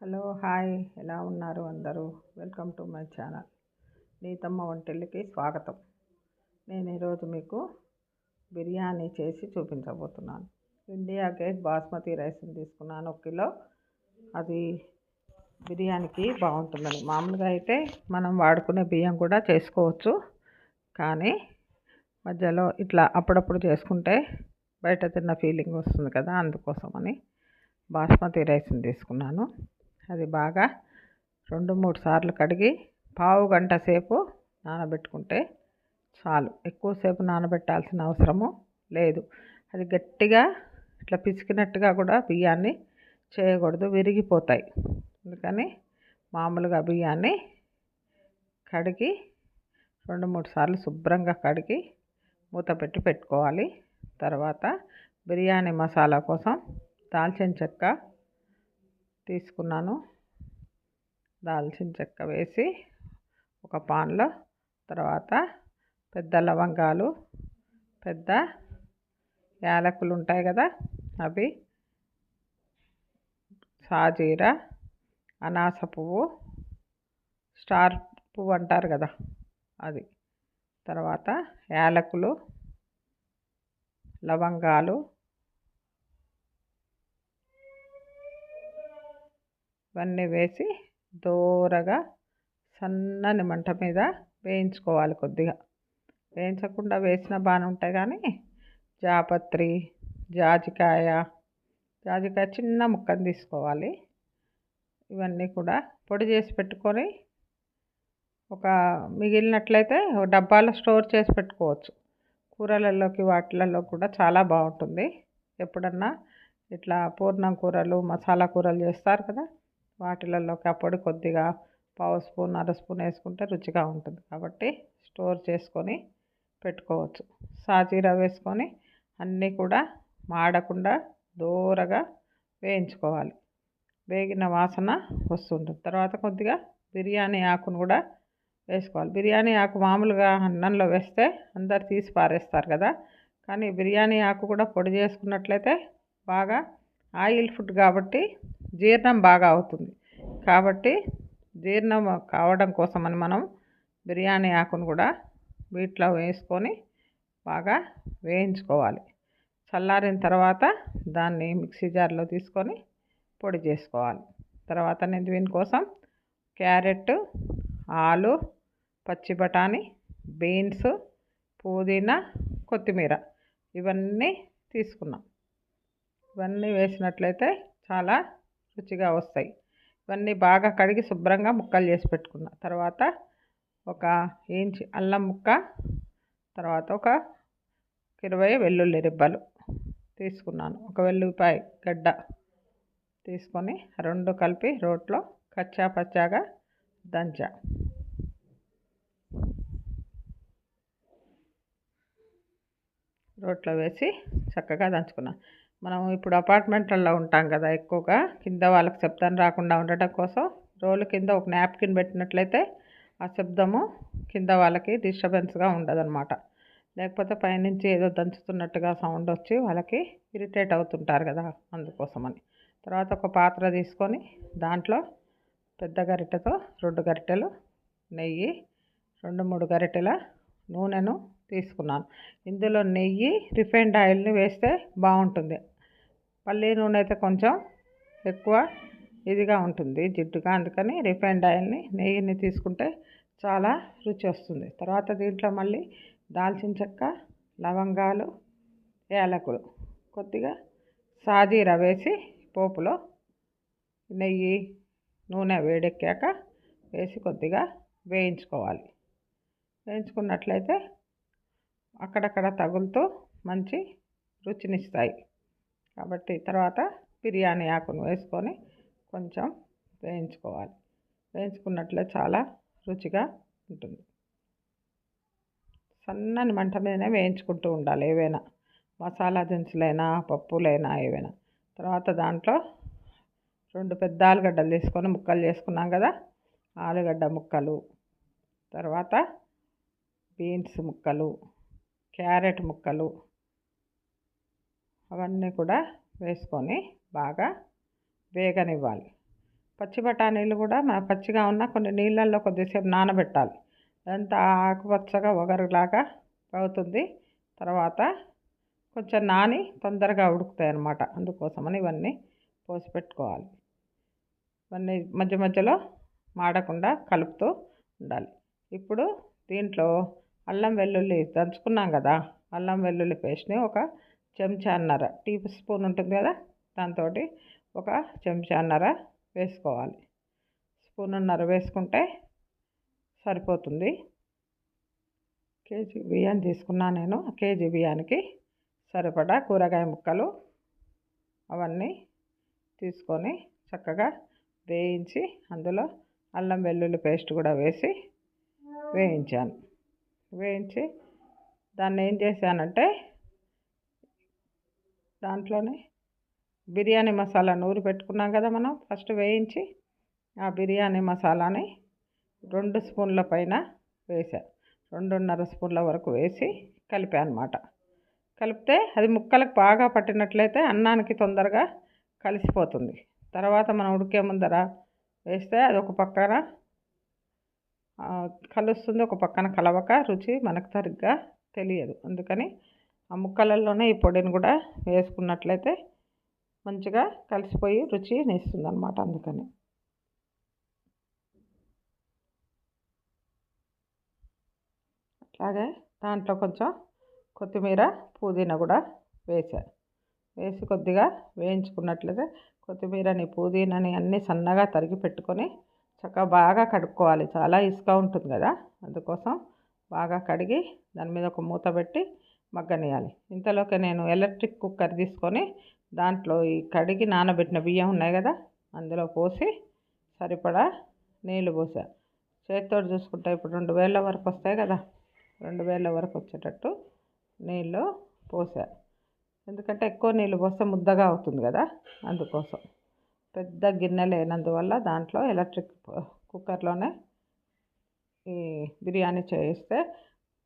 Hello hi, ఎలా ఉన్నారు అందరూ? Welcome to my channel. Neethamma వంటిల్లుకి స్వాగతం. నేను ఈరోజు మీకు బిర్యానీ చేసి చూపించబోతున్నాను. ఇండియా గేట్ బాస్మతి రైస్ని తీసుకున్నాను 1 కిలో. అది బిర్యానీకి బాగుంటుందని. మామూలుగా అయితే మనం వాడుకునే బియ్యం కూడా చేసుకోవచ్చు, కానీ మధ్యలో ఇట్లా అప్పుడప్పుడు చేసుకుంటే బయట తిన్న ఫీలింగ్ వస్తుంది కదా, అందుకోసమని బాస్మతి రైస్ని తీసుకున్నాను. అది బాగా 2-3 సార్లు కడిగి పావు గంట సేపు నానబెట్టుకుంటే చాలు. ఎక్కువసేపు నానబెట్టాల్సిన అవసరము లేదు. అది గట్టిగా ఇట్లా పిసికినట్టుగా కూడా బియ్యాన్ని చేయకూడదు, విరిగిపోతాయి. అందుకని మామూలుగా బియ్యాన్ని కడిగి 2-3 సార్లు శుభ్రంగా కడిగి మూత పెట్టి పెట్టుకోవాలి. తర్వాత బిర్యానీ మసాలా కోసం దాల్చిన చెక్క తీసుకున్నాను. దాల్చిన చెక్క వేసి ఒక పాన్లో, తర్వాత పెద్ద లవంగాలు, పెద్ద యాలకులు ఉంటాయి కదా, అవి, సాజీర, అనాస పువ్వు, స్టార్ పువ్వు అంటారు కదా అది, తర్వాత యాలకులు, లవంగాలు, ఇవన్నీ వేసి దోరగా సన్నని మంట మీద వేయించుకోవాలి. కొద్దిగా వేయించకుండా వేసిన బాగానే ఉంటాయి, కానీ జాపత్రి, జాజికాయ చిన్న ముక్కను తీసుకోవాలి. ఇవన్నీ కూడా పొడి చేసి పెట్టుకొని ఒక మిగిలినట్లయితే ఒక డబ్బాలో స్టోర్ చేసి పెట్టుకోవచ్చు. కూరలలోకి వాటిలలో కూడా చాలా బాగుంటుంది. ఎప్పుడన్నా ఇట్లా పూర్ణం కూరలు, మసాలా కూరలు చేస్తారు కదా, వాటిలలోకి ఆ పొడి కొద్దిగా పావు స్పూన్, అర స్పూన్ వేసుకుంటే రుచిగా ఉంటుంది. కాబట్టి స్టోర్ చేసుకొని పెట్టుకోవచ్చు. సాజీరా వేసుకొని అన్నీ కూడా మాడకుండా దూరగా వేయించుకోవాలి. వేగిన వాసన వస్తుంటుంది. తర్వాత కొద్దిగా బిర్యానీ ఆకును కూడా వేసుకోవాలి. బిర్యానీ ఆకు మామూలుగా అన్నంలో వేస్తే అందరు తీసి పారేస్తారు కదా, కానీ బిర్యానీ ఆకు కూడా పొడి చేసుకున్నట్లయితే బాగా ఆయిల్ ఫుడ్ కాబట్టి జీర్ణం బాగా అవుతుంది. కాబట్టి జీర్ణం కావడం కోసమని మనం బిర్యానీ ఆకును కూడా వీటిలో వేసుకొని బాగా వేయించుకోవాలి. చల్లారిన తర్వాత దాన్ని మిక్సీ జార్లో తీసుకొని పొడి చేసుకోవాలి. తర్వాత నేను దీనికోసం క్యారెట్, ఆలు, పచ్చి బఠానీ, బీన్స్, పుదీనా, కొత్తిమీర ఇవన్నీ తీసుకున్నాం. ఇవన్నీ వేసినట్లయితే చాలా రుచిగా వస్తాయి. ఇవన్నీ బాగా కడిగి శుభ్రంగా ముక్కలు చేసి పెట్టుకున్న తర్వాత ఒక ఇంచ్ అల్లం ముక్క, తర్వాత ఒక 20 వెల్లుల్లి రెబ్బలు తీసుకున్నాను. ఒక వెల్లుల్లిపాయ గడ్డ తీసుకొని 2 కలిపి రోట్లో కచ్చా పచ్చాగా దంచా. రోట్లో వేసి చక్కగా దంచుకున్నాను. మనం ఇప్పుడు అపార్ట్మెంట్లలో ఉంటాం కదా, ఎక్కువగా కింద వాళ్ళకి శబ్దం రాకుండా ఉండటం కోసం రోలు కింద ఒక నాప్కిన్ పెట్టినట్లయితే ఆ శబ్దము కింద వాళ్ళకి డిస్టర్బెన్స్గా ఉండదన్నమాట. లేకపోతే పైనుంచి ఏదో దంచుతున్నట్టుగా సౌండ్ వచ్చి వాళ్ళకి ఇరిటేట్ అవుతుంటారు కదా, అందుకోసమని. తర్వాత ఒక పాత్ర తీసుకొని దాంట్లో పెద్ద గరిటెతో 2 గరిటెలు నెయ్యి, 2-3 గరిటెల నూనెను తీసుకున్నాను. ఇందులో నెయ్యి, రిఫైండ్ ఆయిల్ని వేస్తే బాగుంటుంది. పల్లి నూనె అయితే కొంచెం ఎక్కువ ఇదిగా ఉంటుంది, జిడ్డుగా. అందుకని రిఫైండ్ ఆయిల్ని, నెయ్యిని తీసుకుంటే చాలా రుచి వస్తుంది. తర్వాత దీంట్లో మళ్ళీ దాల్చిన చెక్క, లవంగాలు, యాలకులు, కొద్దిగా సాజీరా వేసి పోపులో నెయ్యి, నూనె వేడెక్కాక వేసి కొద్దిగా వేయించుకోవాలి. వేయించుకున్నట్లయితే అక్కడక్కడ తగులుతూ మంచి రుచినిస్తాయి. కాబట్టి తర్వాత బిర్యానీ ఆకును వేసుకొని కొంచెం వేయించుకోవాలి. వేయించుకున్నట్లయితే చాలా రుచిగా ఉంటుంది. సన్నని మంట మీదనే వేయించుకుంటూ ఉండాలి. ఏవైనా మసాలా దినుసులైనా, పప్పులైనా ఏవైనా. తర్వాత దాంట్లో 2 పెద్ద ఆలుగడ్డలు తీసుకొని ముక్కలు చేసుకున్నాం కదా, ఆలుగడ్డ ముక్కలు, తర్వాత బీన్స్ ముక్కలు, క్యారెట్ ముక్కలు, అవన్నీ కూడా వేసుకొని బాగా వేగనివ్వాలి. పచ్చి బఠానీలు కూడా పచ్చిగా ఉన్న కొన్ని నీళ్ళల్లో కొద్దిసేపు నానబెట్టాలి. అదంతా ఆకుపచ్చగా ఒగరులాగా అవుతుంది. తర్వాత కొంచెం నాని తొందరగా ఉడుకుతాయి అన్నమాట. అందుకోసమని ఇవన్నీ పోసి పెట్టుకోవాలి. ఇవన్నీ మధ్య మధ్యలో మాడకుండా కలుపుతూ ఉండాలి. ఇప్పుడు దీంట్లో అల్లం వెల్లుల్లి దంచుకున్నాం కదా, అల్లం వెల్లుల్లి పేస్ట్ని ఒక చెంచాన్నర టీ స్పూన్ ఉంటుంది కదా, దాంతో ఒక చెంచాన్నర వేసుకోవాలి. స్పూన్నర వేసుకుంటే సరిపోతుంది. కేజీ బియ్యం తీసుకున్నా నేను. కేజీ బియ్యానికి సరిపడా కూరగాయ ముక్కలు అవన్నీ తీసుకొని చక్కగా వేయించి అందులో అల్లం వెల్లుల్లి పేస్ట్ కూడా వేసి వేయించాను. వేయించి దాన్ని ఏం చేశానంటే దాంట్లోనే బిర్యానీ మసాలా నూరి పెట్టుకున్నాం కదా మనం ఫస్ట్ వేయించి, ఆ బిర్యానీ మసాలాని 2 స్పూన్ల పైన వేసా. 2.5 స్పూన్ల వరకు వేసి కలిపా అనమాట. కలిపితే అది ముక్కలకు బాగా పట్టినట్లయితే అన్నానికి తొందరగా కలిసిపోతుంది. తర్వాత మనం ఉడికే ముందర వేస్తే అది ఒక పక్కన కలుస్తుంది, ఒక పక్కన కలవక రుచి మనకు సరిగ్గా తెలియదు. అందుకని ఆ ముక్కలలోనే ఈ పొడిని కూడా వేసుకున్నట్లయితే మంచిగా కలిసిపోయి రుచిని ఇస్తుంది అన్నమాట. అందుకని అట్లాగే దాంట్లో కొంచెం కొత్తిమీర పుదీనా కూడా వేసి కొద్దిగా వేయించుకున్నట్లయితే కొత్తిమీరని పుదీనాని అన్నీ సన్నగా తరిగి పెట్టుకొని చక్కగా బాగా కడుక్కోవాలి. చాలా ఇసుక ఉంటుంది కదా, అందుకోసం బాగా కడిగి దాని మీద ఒక మూత పెట్టి మగ్గనియాలి. ఇంతలోకి నేను ఎలక్ట్రిక్ కుక్కర్ తీసుకొని దాంట్లో ఈ కడిగి నానబెట్టిన బియ్యం ఉన్నాయి కదా, అందులో పోసి సరిపడా నీళ్ళు పోసా. చేతితో చూసుకుంటే ఇప్పుడు 2 వేళ్ళ వరకు వస్తాయి కదా, 2 వేళ్ళ వరకు వచ్చేటట్టు నీళ్ళు పోసా. ఎందుకంటే ఎక్కువ నీళ్ళు పోస్తే ముద్దగా అవుతుంది కదా, అందుకోసం. పెద్ద గిన్నె లేనందువల్ల దాంట్లో ఎలక్ట్రిక్ కుక్కర్లోనే ఈ బిర్యానీ చేస్తే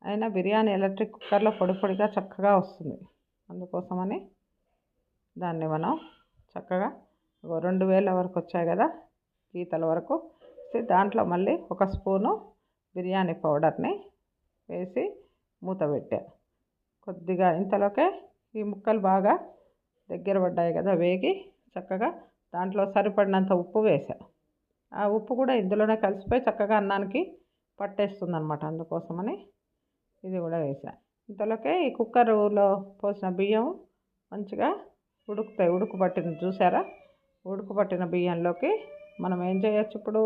అయినా బిర్యానీ ఎలక్ట్రిక్ కుక్కర్లో పొడి పొడిగా చక్కగా వస్తుంది. అందుకోసమని దాన్ని మనం చక్కగా 2 వేళ్ళ వరకు వచ్చాయి కదా గీతల వరకు, దాంట్లో మళ్ళీ 1 స్పూను బిర్యానీ పౌడర్ని వేసి మూత పెట్టా. కొద్దిగా ఇంతలోకే ఈ ముక్కలు బాగా దగ్గర పడ్డాయి కదా వేగి, చక్కగా దాంట్లో సరిపడినంత ఉప్పు వేసా. ఆ ఉప్పు కూడా ఇందులోనే కలిసిపోయి చక్కగా అన్నానికి పట్టేస్తుంది అన్నమాట. అందుకోసమని ఇది కూడా వేసా. ఇంతలోకే ఈ కుక్కర్లో పోసిన బియ్యం మంచిగా ఉడుకుతాయి. ఉడుకుపట్టిన చూసారా, ఉడుకుపట్టిన బియ్యంలోకి మనం ఏం చేయొచ్చు, ఇప్పుడు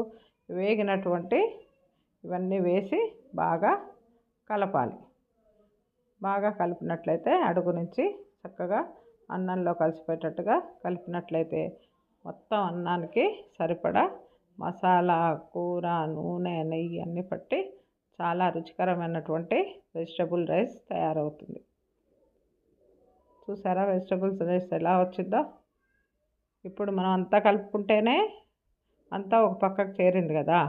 వేగినటువంటి ఇవన్నీ వేసి బాగా కలపాలి. బాగా కలిపినట్లయితే అడుగు నుంచి చక్కగా అన్నంలో కలిసిపోయేటట్టుగా కలిపినట్లయితే మొత్తం అన్నానికి సరిపడా మసాలా, కూర, నూనె, నెయ్యి అన్నీ పట్టి చాలా రుచికరమైనటువంటి వెజిటబుల్ రైస్ తయారవుతుంది. చూసారా వెజిటబుల్స్ రైస్ ఎలా వచ్చిందో. ఇప్పుడు మనం అంతా కలుపుకుంటేనే అంతా ఒక పక్కకు చేరింది కదా,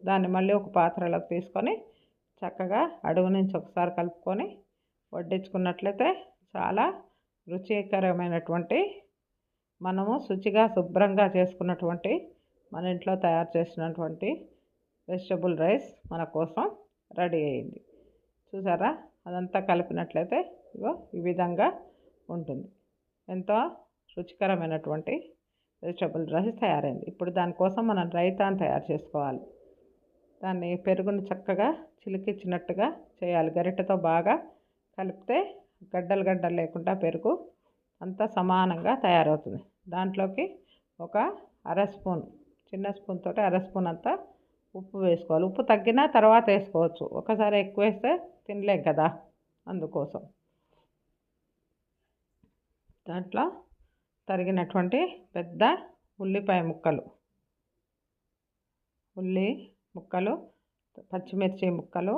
దాన్ని మళ్ళీ ఒక పాత్రలోకి తీసుకొని చక్కగా అడుగు నుంచి ఒకసారి కలుపుకొని వడ్డించుకున్నట్లయితే చాలా రుచికరమైనటువంటి మనము శుచిగా శుభ్రంగా చేసుకున్నటువంటి మన ఇంట్లో తయారు చేసినటువంటి వెజిటబుల్ రైస్ మన కోసం రెడీ అయింది. చూసారా, అదంతా కలిపినట్లయితే ఇగో ఈ విధంగా ఉంటుంది. ఎంతో రుచికరమైనటువంటి వెజిటబుల్ రైస్ తయారైంది. ఇప్పుడు దానికోసం మనం రైతాను తయారు చేసుకోవాలి. దాన్ని పెరుగుని చక్కగా చిలికిచ్చినట్టుగా చేయాలి. గరిటెతో బాగా కలిపితే గడ్డలు గడ్డలు లేకుండా పెరుగు అంతా సమానంగా తయారవుతుంది. దాంట్లోకి ఒక 1/2 స్పూన్, చిన్న స్పూన్ తోటి 1/2 స్పూన్ అంతా ఉప్పు వేసుకోవాలి. ఉప్పు తగ్గినా తర్వాత వేసుకోవచ్చు, ఒకసారి ఎక్కువ వేస్తే తినలేం కదా, అందుకోసం. దాంట్లో తరిగినటువంటి పెద్ద ఉల్లిపాయ ముక్కలు, ఉల్లి ముక్కలు, పచ్చిమిర్చి ముక్కలు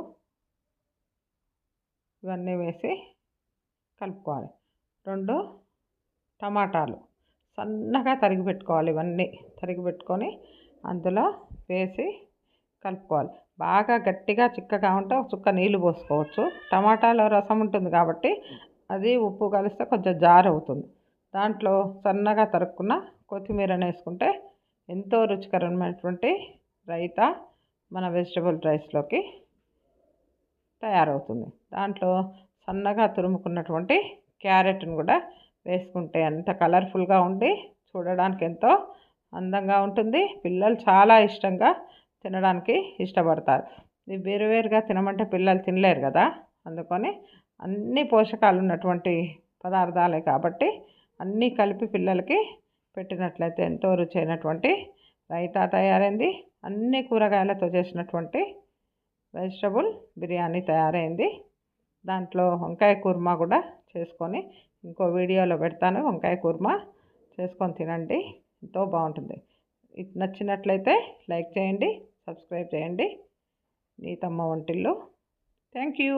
ఇవన్నీ వేసి కలుపుకోవాలి. 2 టమాటాలు సన్నగా తరిగి పెట్టుకోవాలి. ఇవన్నీ తరిగి పెట్టుకొని అందులో వేసి కలుపుకోవాలి. బాగా గట్టిగా చిక్కగా ఉంటే ఒక చుక్క నీళ్ళు పోసుకోవచ్చు. టమాటాలో రసం ఉంటుంది కాబట్టి అది ఉప్పు కలిస్తే కొంచెం జారు అవుతుంది. దాంట్లో సన్నగా తరుక్కున్న కొత్తిమీరని వేసుకుంటే ఎంతో రుచికరమైనటువంటి రైతా మన వెజిటబుల్ రైస్లోకి తయారవుతుంది. దాంట్లో సన్నగా తురుముకున్నటువంటి క్యారెట్ని కూడా వేసుకుంటే ఎంత కలర్ఫుల్గా ఉండి చూడడానికి ఎంతో అందంగా ఉంటుంది. పిల్లలు చాలా ఇష్టంగా తినడానికి ఇష్టపడతారు. ఇది వేరువేరుగా తినమంటే పిల్లలు తినలేరు కదా, అందుకని అన్ని పోషకాలు ఉన్నటువంటి పదార్థాలే కాబట్టి అన్నీ కలిపి పిల్లలకి పెట్టినట్లయితే ఎంతో రుచైనటువంటి రైతా తయారైంది. అన్ని కూరగాయలతో చేసినటువంటి వెజిటబుల్ బిర్యానీ తయారైంది. దాంట్లో వంకాయ కుర్మా కూడా చేసుకొని ఇంకో వీడియోలో పెడతాను. వంకాయ కుర్మా చేసుకొని తినండి, ఎంతో బాగుంటుంది. ఇది నచ్చినట్లయితే లైక్ చేయండి, సబ్స్క్రైబ్ చేయండి. నీతమ్మ వంటిల్లు. Thank you.